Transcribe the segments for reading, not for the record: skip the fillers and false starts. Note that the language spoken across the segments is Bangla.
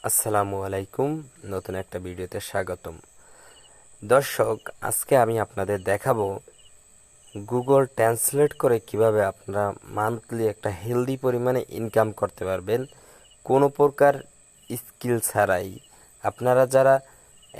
আসসালামু আলাইকুম। নতুন একটা ভিডিওতে স্বাগতম। দর্শক, আজকে আমি আপনাদের দেখাবো গুগল ট্রান্সলেট করে কিভাবে আপনারা মান্থলি একটা হেলদি পরিমাণে ইনকাম করতে পারবেন কোনো প্রকার স্কিল ছাড়াই। আপনারা যারা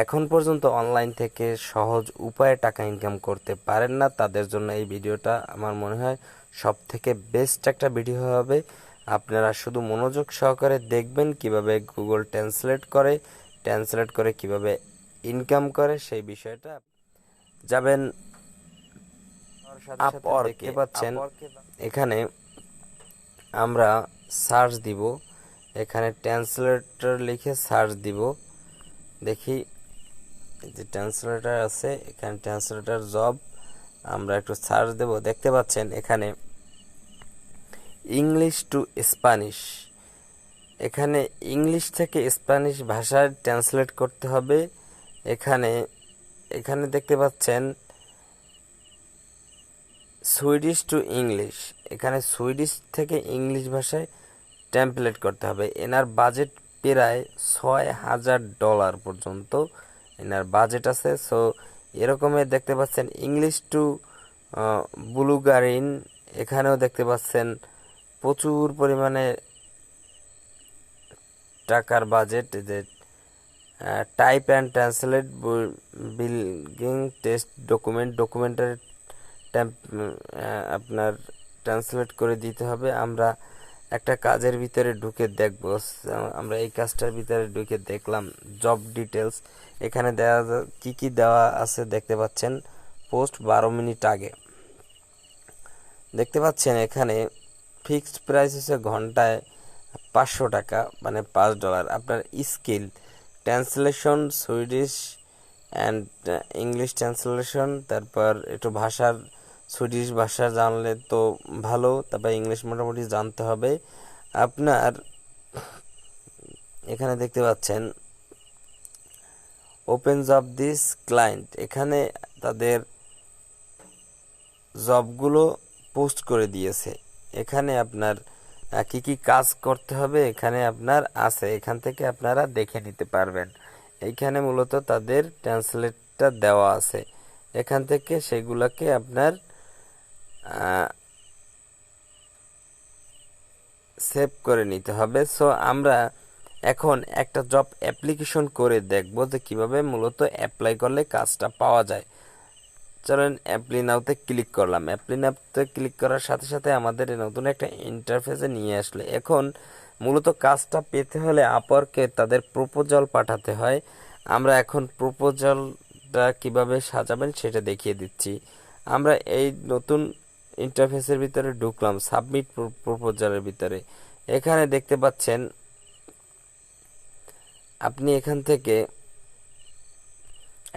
এখন পর্যন্ত অনলাইন থেকে সহজ উপায়ে টাকা ইনকাম করতে পারেন না, তাদের জন্য এই ভিডিওটা আমার মনে হয় সব থেকে বেস্ট একটা ভিডিও হবে। আপনারা শুধু মনোযোগ সহকারে দেখবেন কিভাবে গুগল ট্রান্সলেট করে কিভাবে ইনকাম করে সেই বিষয়টা যাবেন। দেখতে পাচ্ছেন এখানে আমরা সার্চ দিব, এখানে ট্রান্সলেটর লিখে সার্চ দিব। দেখি যে ট্রান্সলেটর আছে, এখানে ট্রান্সলেটর জব আমরা একটু সার্চ দেব। দেখতে পাচ্ছেন এখানে ইংলিশ টু স্প্যানিশ, এখানে ইংলিশ থেকে স্প্যানিশ ভাষায় ট্রান্সলেট করতে হবে। এখানে এখানে দেখতে পাচ্ছেন সুইডিশ টু ইংলিশ, এখানে সুইডিশ থেকে ইংলিশ ভাষায় টেমপ্লেট করতে হবে। এনার বাজেট প্রায় $6,000 পর্যন্ত এনার বাজেট আছে। সো এরকমের দেখতে পাচ্ছেন ইংলিশ টু বুলগারিন, এখানেও দেখতে পাচ্ছেন প্রচুর পরিমাণে টাকার বাজেট। যে টাইপ অ্যান্ড ট্রান্সলেট বিলগিং টেস্ট ডকুমেন্টের আপনার ট্রান্সলেট করে দিতে হবে। আমরা একটা কাজের ভিতরে ঢুকে দেখব, আমরা এই কাজটার ভিতরে ঢুকে দেখলাম জব ডিটেলস। এখানে দেওয়া কি দেওয়া আছে দেখতে পাচ্ছেন। পোস্ট 12 মিনিট আগে দেখতে পাচ্ছেন এখানে ফিক্সড প্রাইস হচ্ছে ঘন্টায় 500 টাকা, মানে $5। আপনার skill translation Swedish and English translation, তারপর একটু ভাষার সুইডিশ ভাষা জানলে তো ভালো, তারপর ইংলিশ মোটামুটি জানতে হবে আপনার। এখানে দেখতে পাচ্ছেন ওপেন জব দিস ক্লায়েন্ট, এখানে তাদের জবগুলো পোস্ট করে দিয়েছে। এখানে আপনার কি কি কাজ করতে হবে এখানে আপনার আছে, এখান থেকে আপনারা দেখে নিতে পারবেন। এইখানে মূলত তাদের ট্রান্সলেটটা দেওয়া আছে, এখান থেকে সেগুলোকে আপনার সেভ করে নিতে হবে। সো আমরা এখন একটা জব অ্যাপ্লিকেশন করে দেখব যে কিভাবে মূলত অ্যাপ্লাই করলে কাজটা পাওয়া যায়। চলেন অ্যাপ্লি নাওতে ক্লিক করলাম। অ্যাপ্লি নাওতে ক্লিক করার সাথে সাথে আমাদের নতুন একটা ইন্টারফেসে নিয়ে আসলে এখন মূলত কাজটা পেতে হলে আপওয়ার্কে তাদের প্রপোজাল পাঠাতে হয়। আমরা এখন প্রপোজালটা কিভাবে সাজাবেন সেটা দেখিয়ে দিচ্ছি। আমরা এই নতুন ইন্টারফেসের ভিতরে ঢুকলাম, সাবমিট প্রপোজালের ভিতরে। এখানে দেখতে পাচ্ছেন আপনি এখান থেকে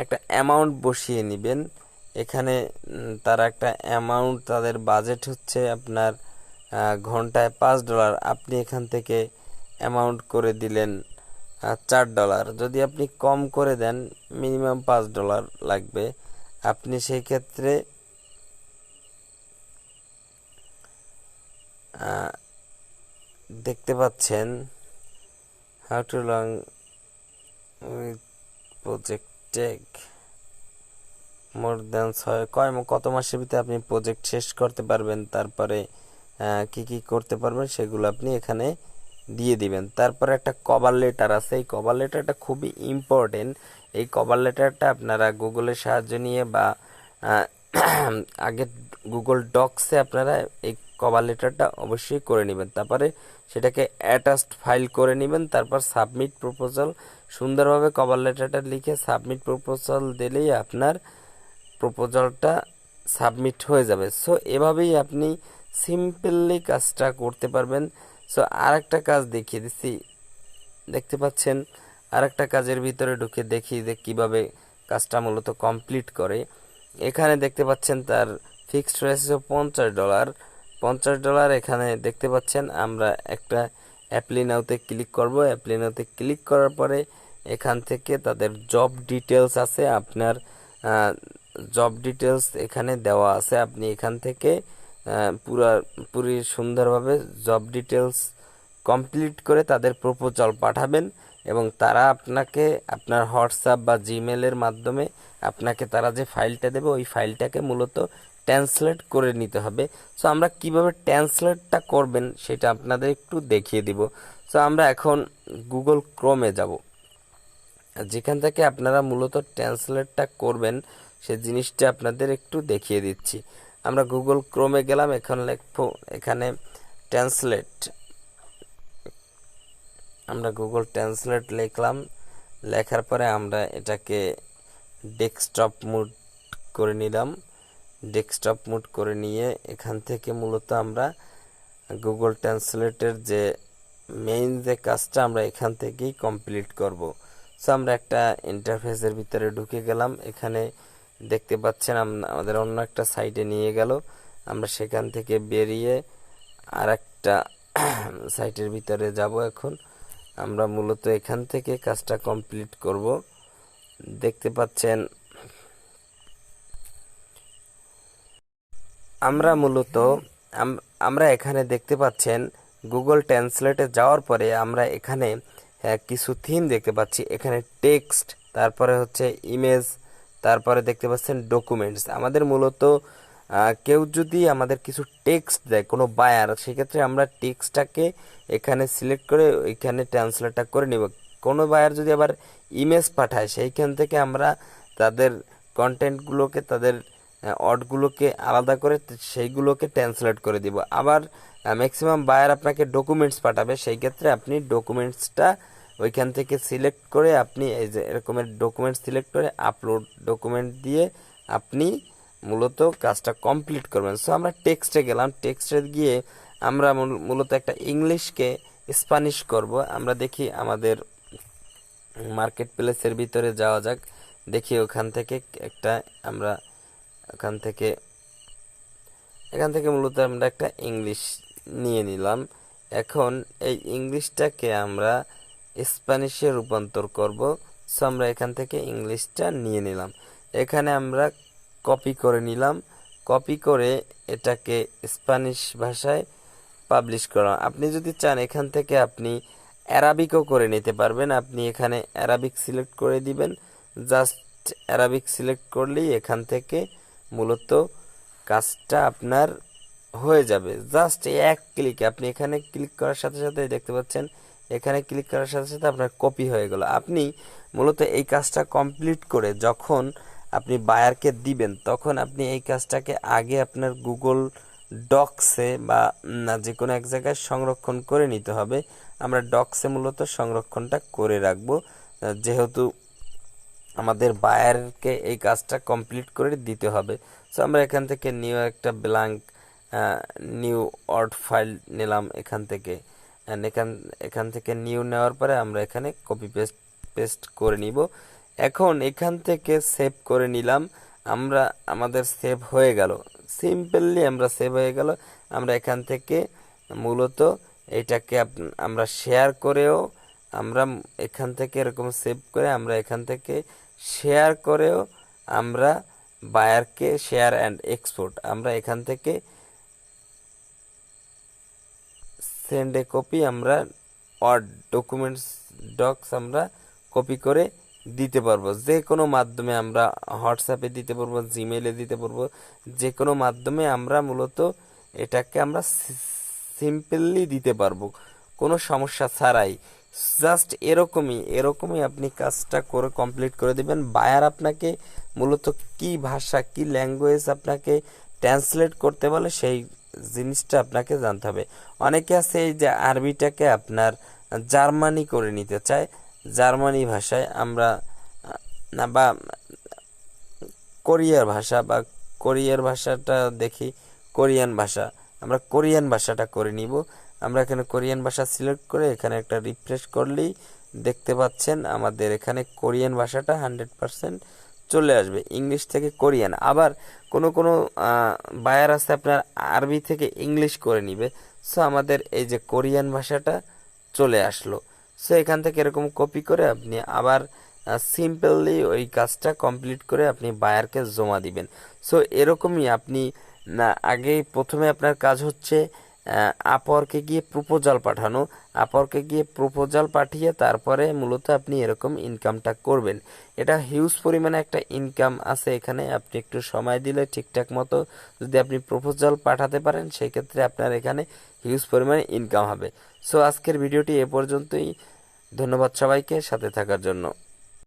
একটা অ্যামাউন্ট বসিয়ে নেবেন। এখানে তারা একটা অ্যামাউন্ট, তাদের বাজেট হচ্ছে আপনার ঘন্টায় $5। আপনি এখান থেকে অ্যামাউন্ট করে দিলেন $4। যদি আপনি কম করে দেন মিনিমাম $5 লাগবে। আপনি সেই ক্ষেত্রে দেখতে পাচ্ছেন how to long with project take more than কত মাসের ভিতরে আপনি প্রজেক্ট শেষ করতে পারবেন, তারপরে কি কি করতে পারবেন সেগুলো আপনি এখানে দিয়ে দিবেন। তারপরে একটা কভার লেটার আছে, এই কভার লেটারটা খুবই ইম্পর্টেন্ট। এই কভার লেটারটা আপনারা গুগলের সাহায্য নিয়ে বা আগে গুগল ডক্সে আপনারা এই কভার লেটারটা অবশ্যই করে নেবেন। তারপরে সেটাকে অ্যাটাচড ফাইল করে নেবেন। তারপর সাবমিট প্রপোজাল, সুন্দরভাবে কভার লেটারটা লিখে সাবমিট প্রপোজাল দিলেই আপনার প্রপোজালটা সাবমিট হয়ে যাবে। সো এভাবেই আপনি সিম্পলি কাজটা করতে পারবেন। সো আরেকটা কাজ দেখিয়ে দিচ্ছি, দেখতে পাচ্ছেন আরেকটা কাজের ভিতরে ঢুকে দেখি যে কিভাবে কাজটা মূলত কমপ্লিট করে। এখানে দেখতে পাচ্ছেন তার ফিক্সড প্রাইস $50। $50 এখানে দেখতে পাচ্ছেন। আমরা একটা অ্যাপ্লি নাওতে ক্লিক করব। অ্যাপ্লি নাওতে ক্লিক করার পরে এখান থেকে তাদের জব ডিটেলস আছে, আপনার জব ডিটেলস এখানে দেওয়া আছে। আপনি এখান থেকে পুরি সুন্দরভাবে জব ডিটেলস কমপ্লিট করে তাদের প্রপোজাল পাঠাবেন। এবং তারা আপনাকে আপনার হোয়াটসঅ্যাপ বা জিমেলের মাধ্যমে আপনাকে তারা যে ফাইলটা দেবে ওই ফাইলটাকে মূলত ট্রান্সলেট করে নিতে হবে। সো আমরা কিভাবে ট্রান্সলেটটা করবেন সেটা আপনাদের একটু দেখিয়ে দিব। সো আমরা এখন গুগল ক্রোমে যাব, যেখান থেকে আপনারা মূলত ট্রান্সলেটটা করবেন সেই জিনিসটা আপনাদের একটু দেখিয়ে দিচ্ছি। আমরা গুগল ক্রোমে গেলাম, এখন লিখবো এখানে ট্রান্সলেট। আমরা গুগল ট্রান্সলেট লিখলাম, লেখার পরে আমরা এটাকে ডেস্কটপ মুড করে নিলাম। ডেস্কটপ মুড করে নিয়ে এখান থেকে মূলত আমরা গুগল ট্রান্সলেটের যে মেইন যে কাজটা আমরা এখান থেকেই কমপ্লিট করব। সো আমরা একটা ইন্টারফেসের ভিতরে ঢুকে গেলাম, এখানে দেখতে পাচ্ছেন আমাদের অন্য একটা সাইটে নিয়ে গেল। আমরা সেখান থেকে বেরিয়ে আর একটা সাইটের ভিতরে যাব। এখন আমরা মূলত এখান থেকে কাজটা কমপ্লিট করব। দেখতে পাচ্ছেন আমরা মূলত আমরা এখানে দেখতে পাচ্ছেন গুগল ট্রান্সলেটে যাওয়ার পরে আমরা এখানে কিছু থিম দেখতে পাচ্ছি। এখানে টেক্সট, তারপরে হচ্ছে ইমেজ, তারপরে দেখতে পাচ্ছেন ডকুমেন্টস। আমাদের মূলত কেউ যদি আমাদের কিছু টেক্সট দেয়, কোনো বায়ার, সেক্ষেত্রে আমরা টেক্সটটাকে এখানে সিলেক্ট করে এখানে ট্রান্সলেটটা করে নিব। কোনো বায়ার যদি আবার ইমেজ পাঠায়, সেইখান থেকে আমরা তাদের কন্টেন্টগুলোকে, তাদের ওয়ার্ডগুলোকে আলাদা করে সেইগুলোকে ট্রান্সলেট করে দিব। আবার ম্যাক্সিমাম বায়ার আপনাকে ডকুমেন্টস পাঠাবে, সেই ক্ষেত্রে আপনি ডকুমেন্টসটা ওইখান থেকে সিলেক্ট করে আপনি এই যে এরকমের ডকুমেন্টস সিলেক্ট করে আপলোড ডকুমেন্ট দিয়ে আপনি মূলত কাজটা কমপ্লিট করবেন। সো আমরা টেক্সটে গেলাম, টেক্সটে গিয়ে আমরা মূলত একটা ইংলিশকে স্প্যানিশ করব। আমরা দেখি আমাদের মার্কেট প্লেসের ভিতরে যাওয়া যাক, দেখি ওখান থেকে একটা আমরা এখান থেকে মূলত আমরা একটা ইংলিশ নিয়ে নিলাম। এখন এই ইংলিশটাকে আমরা স্প্যানিশে রূপান্তর করব। সো আমরা এখান থেকে ইংলিশটা নিয়ে নিলাম, এখানে আমরা কপি করে নিলাম। কপি করে এটাকে স্প্যানিশ ভাষায় পাবলিশ করা। আপনি যদি চান এখান থেকে আপনি অ্যারাবিকও করে নিতে পারবেন। আপনি এখানে অ্যারাবিক সিলেক্ট করে দিবেন, জাস্ট অ্যারাবিক সিলেক্ট করলেই এখান থেকে মূলত কাজটা আপনার হয়ে যাবে। জাস্ট এক ক্লিকে আপনি এখানে ক্লিক করার সাথে সাথে দেখতে পাচ্ছেন, এখানে ক্লিক করার সাথে সাথে আপনার কপি হয়ে গেল। আপনি মূলত এই কাজটা কমপ্লিট করে যখন আপনি বায়ারকে দিবেন, তখন আপনি এই কাজটাকে আগে আপনার গুগল ডক্সে বা যে কোনো এক জায়গায় সংরক্ষণ করে নিতে হবে। আমরা ডক্সে মূলত সংরক্ষণটা করে রাখবো, যেহেতু আমাদের বায়ারকে এই কাজটা কমপ্লিট করে দিতে হবে। সো আমরা এখান থেকে নিউ একটা ব্ল্যাঙ্ক নিউ ওয়ার্ড ফাইল নিলাম। এখান থেকে এখান থেকে নিউ নেওয়ার পরে আমরা এখানে কপি পেস্ট করে নিব। এখন এখান থেকে সেভ করে নিলাম, আমরা আমাদের সেভ হয়ে গেল, সিম্পলি আমরা সেভ হয়ে গেল। আমরা এখান থেকে মূলত এটাকে আমরা শেয়ার করেও, আমরা এখান থেকে এরকম সেভ করে আমরা এখান থেকে শেয়ার করেও আমরা বায়ারকে শেয়ার অ্যান্ড এক্সপোর্ট, আমরা এখান থেকে সেন্ড এ কপি, আমরা ওয়ার্ড ডকুমেন্টস ডক্স আমরা কপি করে দিতে পারবো। যে কোনো মাধ্যমে আমরা হোয়াটসঅ্যাপে দিতে পারবো, জিমেলে দিতে পারবো, যে কোনো মাধ্যমে আমরা মূলত এটাকে আমরা সিম্পলি দিতে পারবো কোনো সমস্যা ছাড়াই। জাস্ট এরকমই আপনি কাজটা করে কমপ্লিট করে দিবেন। বায়ার আপনাকে মূলত কি ভাষা, কি ল্যাঙ্গুয়েজ আপনাকে ট্রান্সলেট করতে বলে সেই জিনিসটা আপনাকে জানতে হবে। অনেকে আছে এই যে আরবিটাকে আপনার জার্মানি করে নিতে চায়, জার্মানি ভাষায় আমরা বা কোরিয়ার ভাষাটা দেখি, কোরিয়ান ভাষা, আমরা কোরিয়ান ভাষাটা করে নিব। আমরা এখানে কোরিয়ান ভাষা সিলেক্ট করে এখানে একটা রিফ্রেশ করলেই দেখতে পাচ্ছেন আমাদের এখানে কোরিয়ান ভাষাটা 100% চলে আসবে, ইংলিশ থেকে কোরিয়ান। আবার কোনো বায়ার আছে আপনার আরবি থেকে ইংলিশ করে নিবে। সো আমাদের এই যে কোরিয়ান ভাষাটা চলে আসলো। সো এখান থেকে এরকম কপি করে আপনি আবার সিম্পলি ওই কাজটা কমপ্লিট করে আপনি বায়ারকে জমা দিবেন। সো এরকমই আপনি আগে প্রথমে আপনার কাজ হচ্ছে আপওয়ার্কে গিয়ে প্রপোজাল পাঠানো, আপওয়ার্কে গিয়ে প্রপোজাল পাঠিয়ে তারপরে মূলত আপনি এরকম ইনকামটা করবেন। এটা হিউজ পরিমাণে একটা ইনকাম আছে এখানে। আপনি একটু সময় দিলে ঠিকঠাক মতো যদি আপনি প্রপোজাল পাঠাতে পারেন সেই ক্ষেত্রে আপনার এখানে হিউজ পরিমাণে ইনকাম হবে। সো আজকের ভিডিওটি এ পর্যন্তই। ধন্যবাদ সবাইকে সাথে থাকার জন্য।